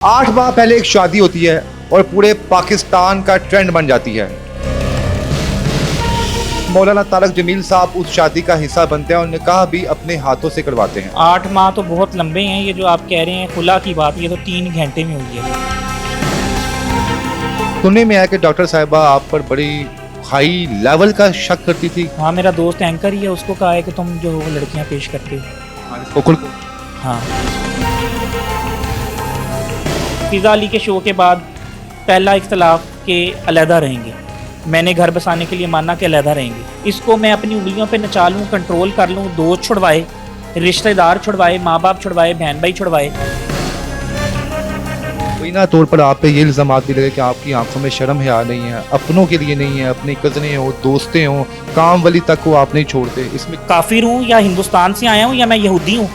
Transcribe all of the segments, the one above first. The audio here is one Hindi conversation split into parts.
8 माह पहले एक शादी होती है और पूरे पाकिस्तान का ट्रेंड बन जाती है। मौलाना तारक जमील साहब उस शादी का हिस्सा बनते हैं और निकाह भी अपने हाथों से करवाते हैं। 8 माह तो बहुत लंबे हैं। ये जो आप कह रहे हैं खुला की बात, ये तो 3 घंटे में हुई है। सुनने में आया कि डॉक्टर साहिबा आप पर बड़ी हाई लेवल का शक करती थी। हाँ, मेरा दोस्त एंकर ही है, उसको कहा है कि तुम जो लड़कियां पेश करते हो। कोकुल को हाँ, फिजा अली के शो के बाद पहला इख्तलाफ के अलहदा रहेंगे। मैंने घर बसाने के लिए माना कि अलहदा रहेंगे। इसको मैं अपनी उंगलियों पे नचा लूँ, कंट्रोल कर लूँ। दोस्त छुड़वाए, रिश्तेदार छुड़वाए, माँ बाप छुड़वाए, बहन भाई छुड़वाए। बिना तौर पर आप पे ये इल्जाम भी लगे कि आपकी आंखों में शर्म हया नहीं है, अपनों के लिए नहीं है, अपनी कजनें हो, दोस्तें हो, काम वाली तक को आप नहीं छोड़ते। इसमें काफिर हूँ या हिंदुस्तान से आया हूँ या मैं यहूदी हूँ।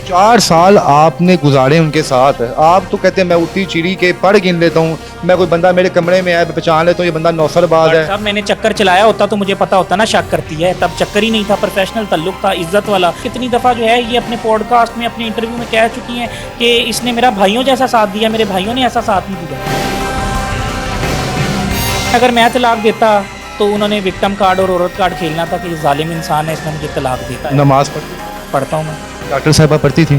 4 साल आपने गुजारे उनके साथ। आप तो कहते हैं मैं उठी चिड़ी के पढ़ गिन लेता हूँ, मैं कोई बंदा मेरे कमरे में आए पहचान लेता हूँ ये बंदा नौसरबाज है। साहब, मैंने चक्कर चलाया होता तो मुझे पता होता ना शक करती है। तब चक्कर ही नहीं था, प्रोफेशनल ताल्लुक था, इज्जत वाला। कितनी दफ़ा जो है ये अपने पॉडकास्ट में, अपने इंटरव्यू में कह चुकी हैं कि इसने मेरा भाइयों जैसा साथ दिया, मेरे भाइयों ने ऐसा साथ नहीं दिया। अगर मैं तलाक देता तो उन्होंने विक्टिम कार्ड और औरत कार्ड खेलना था कि ये जालिम इंसान है, इसने मुझे तलाक देता है। नमाज पढ़ता हूँ मैं। डॉक्टर साहिबा पढ़ती थी,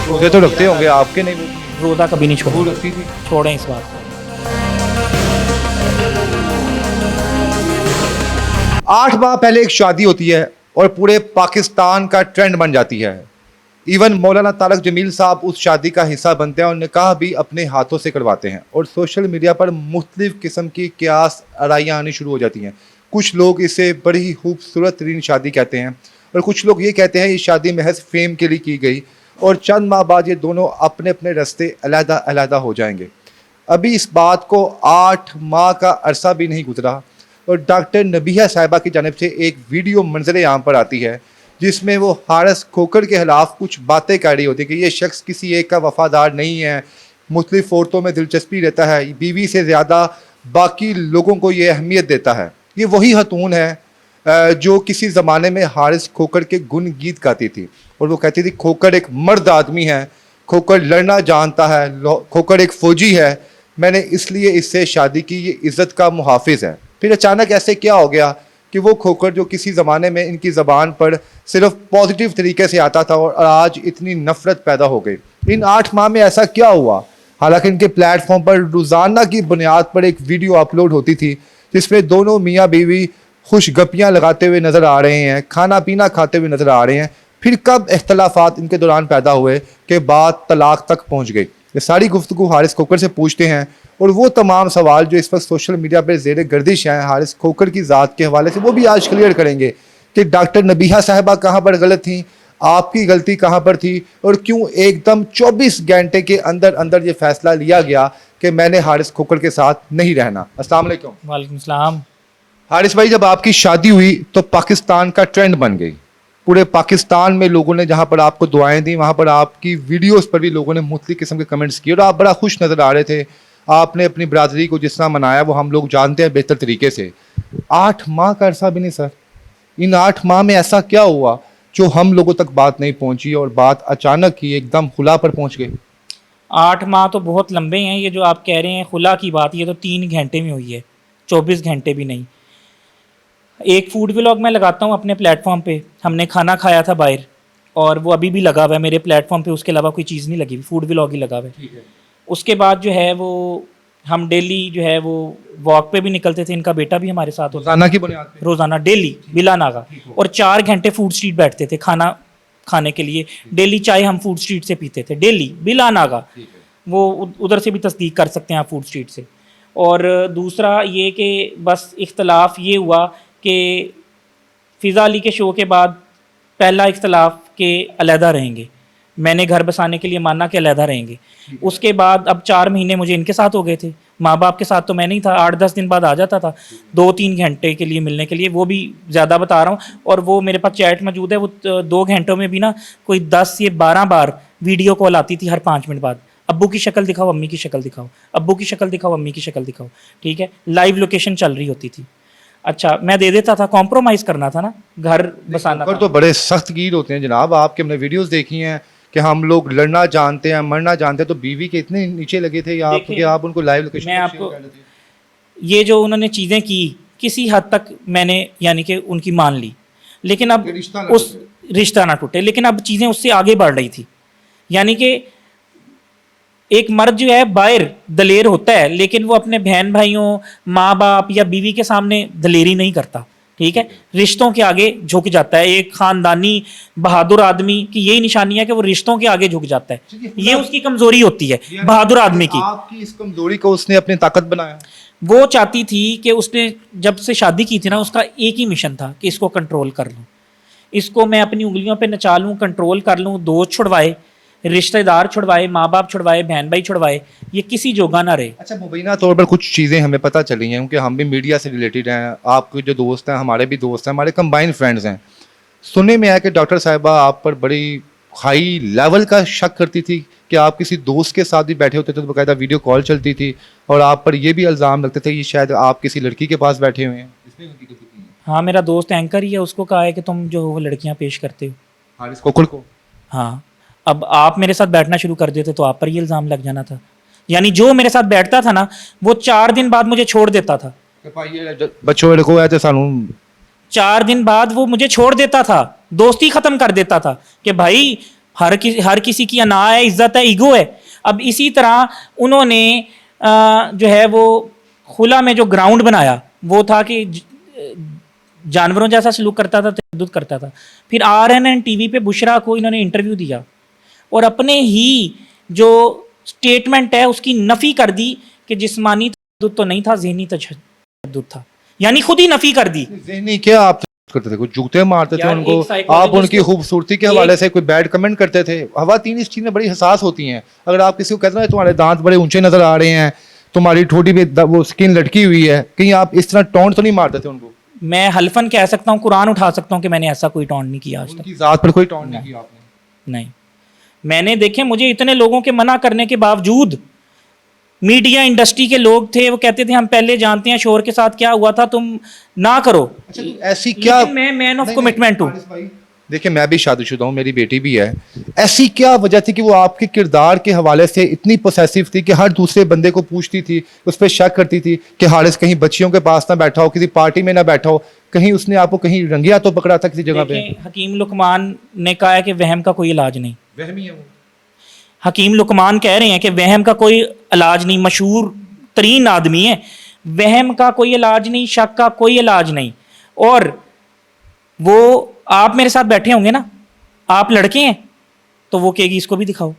रोजे तो रखते होंगे आपके? नहीं, रोज़ा कभी नहीं छोड़ा। रखती थी। छोड़ें इस बात को। 8 माह पहले एक शादी होती है और पूरे पाकिस्तान का ट्रेंड बन जाती है। इवन मौलाना तारक जमील साहब उस शादी का हिस्सा बनते हैं और निकाह भी अपने हाथों से करवाते हैं। और सोशल मीडिया पर मुख्तलिफ किस्म की क्यास आराइयाँ आनी शुरू हो जाती हैं। कुछ लोग इसे बड़ी ही खूबसूरत तरीन शादी कहते हैं और कुछ लोग ये कहते हैं ये शादी महज फेम के लिए की गई और चंद माह बाद ये दोनों अपने अपने रास्ते अलहदा अलहदा हो जाएंगे। अभी इस बात को 8 माह का अरसा भी नहीं गुजरा और डॉक्टर नबीहा साहिबा की जानिब से एक वीडियो मंजर आम पर आती है जिसमें वो हारिस खोखर के खिलाफ कुछ बातें कर रही होती है कि ये शख्स किसी एक का वफादार नहीं है, मुख्तलिफ औरतों में दिलचस्पी रहता है, बीवी से ज़्यादा बाकी लोगों को ये अहमियत देता है। ये वही खतून है जो किसी ज़माने में हारिस खोखर के गुन गीत गाती थी और वो कहती थी खोखर एक मर्द आदमी है, खोखर लड़ना जानता है, खोखर एक फ़ौजी है, मैंने इसलिए इससे शादी की, ये इज़्ज़त का मुहाफिज है। फिर अचानक ऐसे क्या हो गया कि वो खोखर जो किसी ज़माने में इनकी ज़बान पर सिर्फ पॉजिटिव तरीके से आता था और आज इतनी नफ़रत पैदा हो गई। इन 8 माह में ऐसा क्या हुआ? हालांकि इनके प्लेटफॉर्म पर रोज़ाना की बुनियाद पर एक वीडियो अपलोड होती थी जिसमें दोनों मियाँ बीवी खुश गप्पियाँ लगाते हुए नज़र आ रहे हैं, खाना पीना खाते हुए नज़र आ रहे हैं। फिर कब इख्तलाफात इनके दौरान पैदा हुए कि बात तलाक तक पहुँच गई? ये सारी गुफ्तगू हारिस खोखर से पूछते हैं और वो तमाम सवाल जो इस वक्त सोशल मीडिया पर ज़ेर गर्दिश हैं हारिस खोखर की ज़ात के हवाले से, वो भी आज क्लियर करेंगे कि डॉक्टर नबीहा साहिबा कहाँ पर गलत थी, आपकी गलती कहाँ पर थी और क्यों एकदम 24 घंटे के अंदर अंदर ये फैसला लिया गया कि मैंने हारिस खोखर के साथ नहीं रहना। अस्सलाम वालेकुम। वालेकुम सलाम। हारिस भाई, जब आपकी शादी हुई तो पाकिस्तान का ट्रेंड बन गई। पूरे पाकिस्तान में लोगों ने जहाँ पर आपको दुआएं दी, वहाँ पर आपकी वीडियोस पर भी लोगों ने मुख्तलिफ किस्म के कमेंट्स किए और आप बड़ा खुश नज़र आ रहे थे। आपने अपनी बरादरी को जिस तरह मनाया वो हम लोग जानते हैं बेहतर तरीके से। 8 माह का अरसा भी नहीं सर, इन 8 माह में ऐसा क्या हुआ जो हम लोगों तक बात नहीं पहुँची और बात अचानक ही एकदम खुला पर पहुँच गई? 8 माह तो बहुत लंबे हैं। ये जो आप कह रहे हैं खुला की बात, ये तो 3 घंटे में हुई है, 24 घंटे भी नहीं। एक फूड व्लॉग मैं लगाता हूँ अपने प्लेटफॉर्म पे। हमने खाना खाया था बाहर और वो अभी भी लगा हुआ है मेरे प्लेटफॉर्म पे, उसके अलावा कोई चीज़ नहीं लगी हुई, फूड व्लॉग ही लगा हुआ है। उसके बाद जो है वो हम डेली जो है वो वॉक पे भी निकलते थे, इनका बेटा भी हमारे साथ होता रोजाना की बुनियाद पे? रोज़ाना डेली बिला नागा। और 4 घंटे फूड स्ट्रीट बैठते थे खाना खाने के लिए। डेली चाय हम फूड स्ट्रीट से पीते थे, डेली बिला नागा। वो उधर से भी तस्दीक कर सकते हैं आप फूड स्ट्रीट से। और दूसरा ये कि बस इख्तलाफ ये हुआ कि फिजा अली के शो के बाद पहला इख्तलाफ के अलहदा रहेंगे। मैंने घर बसाने के लिए माना कि अलहदा रहेंगे। उसके बाद अब 4 महीने मुझे इनके साथ हो गए थे, माँ बाप के साथ तो मैं नहीं था। 8-10 दिन बाद आ जाता था 2-3 घंटे के लिए मिलने के लिए, वो भी ज़्यादा बता रहा हूँ। और वो मेरे पास चैट मौजूद है, वो 2 घंटों में भी ना कोई 10 या 12 बार वीडियो कॉल आती थी हर 5 मिनट बाद। अब्बू की शक्ल दिखाओ, अम्मी की शक्ल दिखाओ, अब्बू की शक्ल दिखाओ, अम्मी की शक्ल दिखाओ। ठीक है, लाइव लोकेशन चल रही होती थी। अच्छा, मैं दे देता था, कॉम्प्रोमाइज़ करना था ना, घर बसाना था। तो बड़े सख्त गिर होते हैं जनाब, आपके हमने वीडियोस देखी हैं कि हम लोग लड़ना जानते हैं, मरना जानते हैं, तो बीवी के इतने नीचे लगे थे आप देखिए, कि आप उनको लाइव लोकेशन मैं पर आपको शेयर कर लेते? ये जो उन्होंने चीज़ें की किसी हद तक मैंने यानी कि उनकी मान ली, लेकिन अब ये रिश्ता ना उस रिश्ता ना टूटे, लेकिन अब चीज़ें उससे आगे बढ़ रही थी। यानी कि एक मर्द जो है बाहर दलेर होता है, लेकिन वो अपने बहन भाइयों, माँ बाप या बीवी के सामने दलेरी नहीं करता। ठीक है, रिश्तों के आगे झुक जाता है। एक खानदानी बहादुर आदमी की यही निशानी है कि वो रिश्तों के आगे झुक जाता है। ये उसकी कमजोरी होती है बहादुर आदमी की। आपकी इस कमजोरी को उसने अपनी ताकत बनाया। वो चाहती थी कि उसने जब से शादी की थी ना, उसका एक ही मिशन था कि इसको कंट्रोल कर लूं, इसको मैं अपनी उंगलियों पे नचा लूं, कंट्रोल कर लूं, दोस्त छुड़वाए, रिश्तेदार छुड़वाए, माँ बाप छुड़वाए, बहन भाई छुड़वाए, ये किसी जोगा ना रहे। अच्छा, मुबैना तौर पर कुछ चीज़ें हमें पता चली हैं, क्योंकि हम भी मीडिया से रिलेटेड हैं, आपके जो दोस्त हैं हमारे भी दोस्त हैं, हमारे कंबाइंड फ्रेंड्स हैं। सुनने में आया कि डॉक्टर साहिबा आप पर बड़ी हाई लेवल का शक करती थी कि आप किसी दोस्त के साथ भी बैठे होते थे, तो बाकायदा वीडियो कॉल चलती थी, और आप पर ये भी इल्ज़ाम लगते थे कि शायद आप किसी लड़की के पास बैठे हुए हैं। इसमें हकीकत कितनी है? हाँ, मेरा दोस्त एंकर ही है, उसको कहा है कि तुम जो वो लड़कियां पेश करते हो। हारिस कोकुल को? हाँ, अब आप मेरे साथ बैठना शुरू कर देते तो आप पर ये इल्ज़ाम लग जाना था। यानी जो मेरे साथ बैठता था ना, वो 4 दिन बाद मुझे छोड़ देता था। कि भाई ये बच्चों को है तो सानू 4 दिन बाद वो मुझे छोड़ देता था, दोस्ती खत्म कर देता था कि भाई हर किसी की अना है, इज्जत है, ईगो है। अब इसी तरह उन्होंने जो है वो खुला में जो ग्राउंड बनाया वो था कि जानवरों जैसा सलूक करता था, तशद्दुद करता था। फिर RNN टीवी पे बुशरा को इन्होंने इंटरव्यू दिया और अपने ही जो स्टेटमेंट है उसकी नफी कर दी कि जिस्मानी तशद्दुद तो नहीं था, ज़हनी तशद्दुद था। यानी खुद ही नफी कर दी। ज़हनी क्या आप करते थे? कुछ जूते मारते थे यार, उनको? एक psychologist आप उनकी को- खूबसूरती के हवाले से कोई बैड कमेंट करते थे? खवातीन इस चीज़ में बड़ी हसास होती हैं। अगर आप किसी को कहते हैं तुम्हारे दांत बड़े ऊंचे नजर आ रहे हैं, तुम्हारी ठोड़ी में वो स्किन लटकी हुई है, कहीं आप इस तरह टोंट तो नहीं मारते थे उनको? मैं हल्फन कह सकता हूँ, कुरान उठा सकता हूँ कि मैंने ऐसा कोई टॉन्ट नहीं किया आज तक। उनकी जात पर कोई टोंट नहीं किया आपने? नहीं, मैंने देखे, मुझे इतने लोगों के मना करने के बावजूद मीडिया इंडस्ट्री के लोग थे, वो कहते थे हम पहले जानते हैं शोर के साथ क्या हुआ था, तुम ना करो। अच्छा, तो ऐसी क्या? लेकिन मैं मैन ऑफ कमिटमेंट हूँ। हारिस भाई, देखिए मैं भी शादीशुदा हूँ, मेरी बेटी भी है। ऐसी क्या वजह थी कि वो आपके किरदार के हवाले से इतनी पोसेसिव थी कि हर दूसरे बंदे को पूछती थी, उस पर शक करती थी कि हारिस कहीं बच्चियों के पास ना बैठा हो, किसी पार्टी में ना बैठा हो, कहीं उसने आपको कहीं रंगिया तो पकड़ा था किसी जगह पे? देखें, हकीम लुकमान ने कहा है कि वहम का कोई इलाज नहीं। वहमी है वो। हकीम लुकमान कह रहे हैं कि वहम का कोई इलाज नहीं, मशहूर तरीन आदमी है। वहम का कोई इलाज नहीं, शक का कोई इलाज नहीं। और वो आप मेरे साथ बैठे होंगे ना, आप लड़के हैं, तो वो कहेगी इसको भी दिखाओ।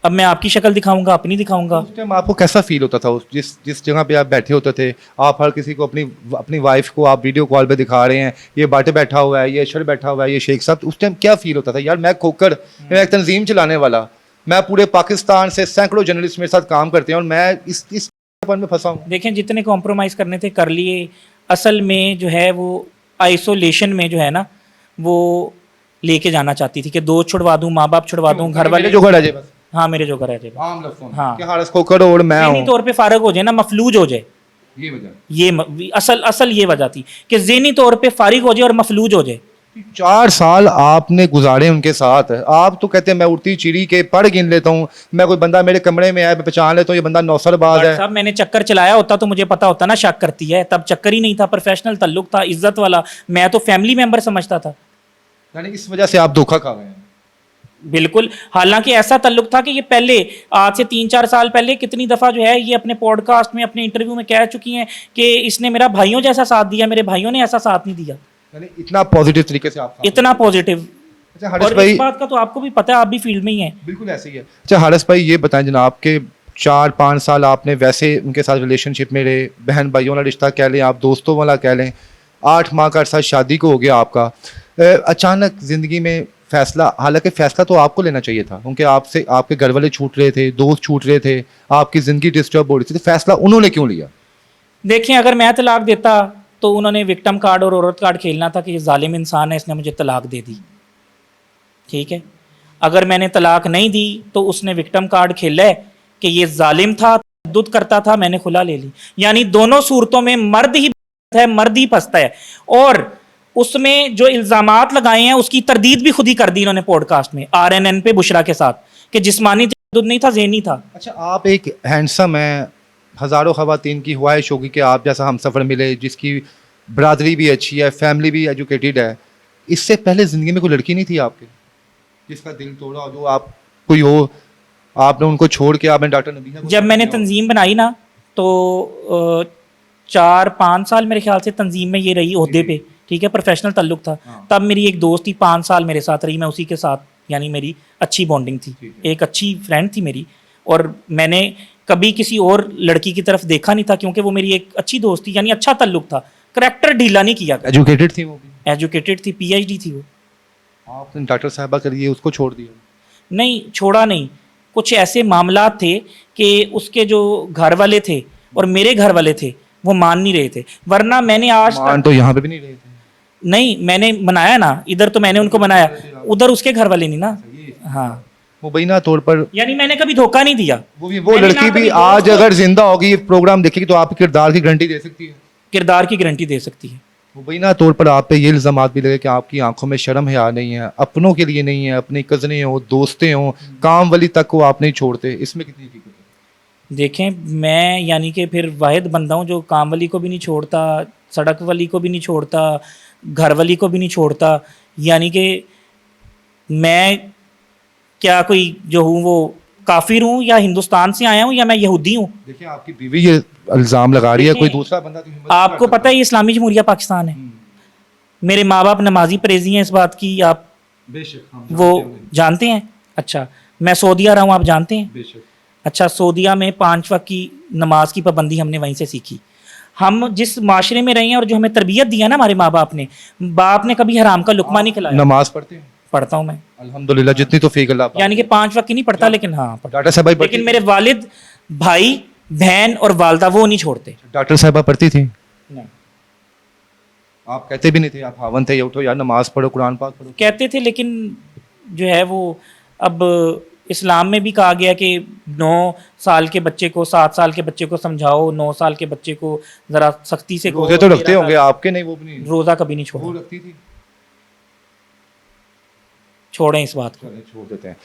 अब मैं आपकी शक्ल दिखाऊंगा, अपनी दिखाऊंगा। उस टाइम आपको कैसा फील होता था? उस जिस जगह पे आप बैठे होते थे, आप हर किसी को अपनी अपनी वाइफ को आप वीडियो कॉल पे दिखा रहे हैं, ये बाटे बैठा हुआ है, ये अशर बैठा हुआ है, ये शेख साहब, उस टाइम क्या फील होता था? यार मैं खोकर, मैं एक तंजीम चलाने वाला, मैं पूरे पाकिस्तान से सैकड़ों जर्नलिस्ट मेरे साथ काम करते हैं, और मैं इस में फंसा हूँ। देखें, जितने कॉम्प्रोमाइज़ करने थे कर लिए। असल में जो है वो आइसोलेशन में जो है ना, वो लेके जाना चाहती थी कि दोस्त छुड़वा दूं, माँ बाप छुड़वा दूं, घर वाले जो घर आ जाए बस, हाँ, मेरे जो घर आ जाए, आम लफ्ज़ों में, हाँ। कि हारिस खोकर और मैं ज़हनी हूँ, तौर पे फारग हो जाए ना, मफलूज हो जाए। ये वजह। ये असल ये वजह थी कि ज़हनी तौर पे फारिग हो जाए और मफलूज हो जाए। 4 साल आपने गुजारे उनके साथ। आप तो कहते हैं मैं उड़ती चिड़ी के पढ़ गिन लेता हूँ, मैं कोई बंदा मेरे कमरे में आया मैं पहचान लेता हूँ ये बंदा नौसरबाज डॉक्टर है। साहब, मैंने चक्कर चलाया होता तो मुझे पता होता ना शक करती है। तब चक्कर ही नहीं था, प्रोफेशनल ताल्लुक था, इज्जत वाला। मैं तो फैमिली मेंबर समझता था। यानी इस वजह से आप धोखा खा गए हैं। बिल्कुल। हालांकि ऐसा ताल्लुक था कि ये पहले, आज से 3-4 साल पहले कितनी दफ़ा जो है ये अपने पॉडकास्ट में, अपने इंटरव्यू में कह चुकी हैं कि इसने मेरा भाइयों जैसा साथ दिया, मेरे भाइयों ने ऐसा साथ नहीं दिया। यानी इतना पॉजिटिव तरीके से आप इतना पॉजिटिव। अच्छा हारिस और भाई, इस बात का तो आपको भी पता है, आप भी फील्ड में ही हैं। बिल्कुल ऐसे ही है। अच्छा हारिस भाई, ये बताएं जनाब के 4-5 साल आपने वैसे उनके साथ रिलेशनशिप में रहे, बहन भाइयों वाला रिश्ता कह लें, आप दोस्तों वाला कह लें, 8 माह का अरसा शादी को हो गया आपका, अचानक ज़िंदगी में फैसला, हालांकि फैसला तो आपको लेना चाहिए था क्योंकि आपसे आपके घर वाले छूट रहे थे, दोस्त छूट रहे थे, आपकी ज़िंदगी डिस्टर्ब हो रही थी, तो फैसला उन्होंने क्यों लिया? देखें, अगर मैं तलाक देता तो उन्होंने विक्टिम कार्ड और औरत कार्ड खेलना था कि ये जालिम इंसान है, इसने मुझे तलाक दे दी। ठीक है। अगर मैंने तलाक नहीं दी तो उसने विक्टिम कार्ड खेला है कि ये जालिम था, तशद्दुद करता था, मैंने खुला ले ली। यानी दोनों सूरतों में मर्द ही है, मर्द ही फंसता है। और उसमें जो इल्जामात लगाए हैं उसकी तरदीद भी खुद ही कर दी इन्होंने पॉडकास्ट में, RNN पे बुशरा के साथ, कि जिस्मानी तशद्दुद नहीं था, ज़हनी था। अच्छा, आप एक हैंडसम हैं, हज़ारों ख़वातीन की ख्वाहिश होगी कि आप जैसा हमसफ़र मिले, जिसकी बरादरी भी अच्छी है, फैमिली भी एजुकेटेड है। इससे पहले ज़िंदगी में कोई लड़की नहीं थी आपके जिसका दिल तोड़ा हो, जो आप कोई हो, आपने उनको छोड़ के आपने डॉक्टर नबीहा को जब छोड़ मैंने दिया हो? तंजीम बनाई ना, तो 4-5 साल मेरे ख्याल से तंजीम में ये रही ओहदे पे, ठीक है, प्रोफेशनल ताल्लुक था। हाँ। तब मेरी एक दोस्त थी, 5 साल मेरे साथ रही, मैं उसी के साथ, यानी मेरी अच्छी बॉन्डिंग थी, ठीक है। एक अच्छी फ्रेंड थी मेरी, और मैंने कभी किसी और लड़की की तरफ देखा नहीं था, क्योंकि वो मेरी एक अच्छी दोस्त थी, यानी अच्छा ताल्लुक था, करैक्टर ढीला नहीं किया। एजुकेटेड थी वो भी? एजुकेटेड थी, PhD थी वो। आपने डॉक्टर साहबा कर लिए, उसको छोड़ दिया? नहीं, छोड़ा नहीं, कुछ ऐसे मामलात थे कि उसके जो घर वाले थे और मेरे घर वाले थे वो मान नहीं रहे थे, वरना मैंने आज मान तक तो यहाँ पे भी नहीं रहे थे। नहीं, मैंने मनाया ना, इधर तो मैंने उनको मनाया, उधर उसके घर वाले नहीं ना। हाँ, मुबैना तौर पर यानी मैंने कभी धोखा नहीं दिया। वो मैंने ना लड़की भी कभी आज दोस्त को अगर जिंदा होगी, ये प्रोग्राम देखेगी, तो आपके किरदार की गारंटी दे सकती है? किरदार की गारंटी दे सकती है। मुबैना तौर पर आप पे ये इल्जामात भी लगे कि आपकी आंखों में शर्म हया नहीं है, अपनों के लिए नहीं है, अपनी कजनें हो, दोस्तें हो, काम वाली तक को आप नहीं छोड़ते, इसमें कितनी हकीकत है? देखें, मैं यानी कि फिर वाहिद बंदा हूँ जो काम वाली को भी नहीं छोड़ता, सड़क वाली को भी नहीं छोड़ता, घर वाली को भी नहीं छोड़ता, यानी कि मैं क्या कोई जो हूँ वो काफिर हूँ, या हिंदुस्तान से आया हूँ, या मैं यहूदी हूँ? देखिए, आपकी बीवी ये इल्जाम लगा रही है, कोई देखें, दूसरा बंदा तो हिम्मत नहीं आपको कर सकता। पता है ये इस्लामी जमहूरिया पाकिस्तान है, मेरे माँ बाप नमाजी परेजी हैं, इस बात की आप बेशक हम वो जानते हैं, जानते हैं। अच्छा, मैं सऊदीया रहा हूँ, आप जानते हैं। बेशक। अच्छा, सऊदीया में 5 वक्त की नमाज की पाबंदी हमने वहीं से सीखी। हम जिस माशरे में रहे हैं और जो हमें तरबियत दी है ना हमारे माँ बाप ने कभी हराम का लुकमा नहीं खिलाया। नमाज पढ़ते हैं? पढ़ता हूँ मैं, अल्हम्दुलिल्लाह, जितनी तो फेक अल्लाह पाक। यानी कि 5 वक्त की नहीं पढ़ता, लेकिन हाँ पढ़ता। डॉक्टर साहबा लेकिन मेरे वालिद, भाई, बहन और वालदा वो नहीं छोड़ते। डॉक्टर साहबा पढ़ती थी? नहीं, आप कहते भी नहीं थे, आप हावन थे, ये उठो यार नमाज पढ़ो, कुरान पाक पढ़ो? कहते थे, लेकिन जो है वो अब इस्लाम में भी कहा गया कि 9 साल के बच्चे को, 7 साल के बच्चे को समझाओ, 9 साल के बच्चे को ज़रा सख्ती से रोजे तो रखते होंगे आपके? नहीं, वो भी नहीं? रोज़ा कभी नहीं वो छोड़ा। रखती थी? छोड़ें इस बात को। चलें, छोड़ देते हैं।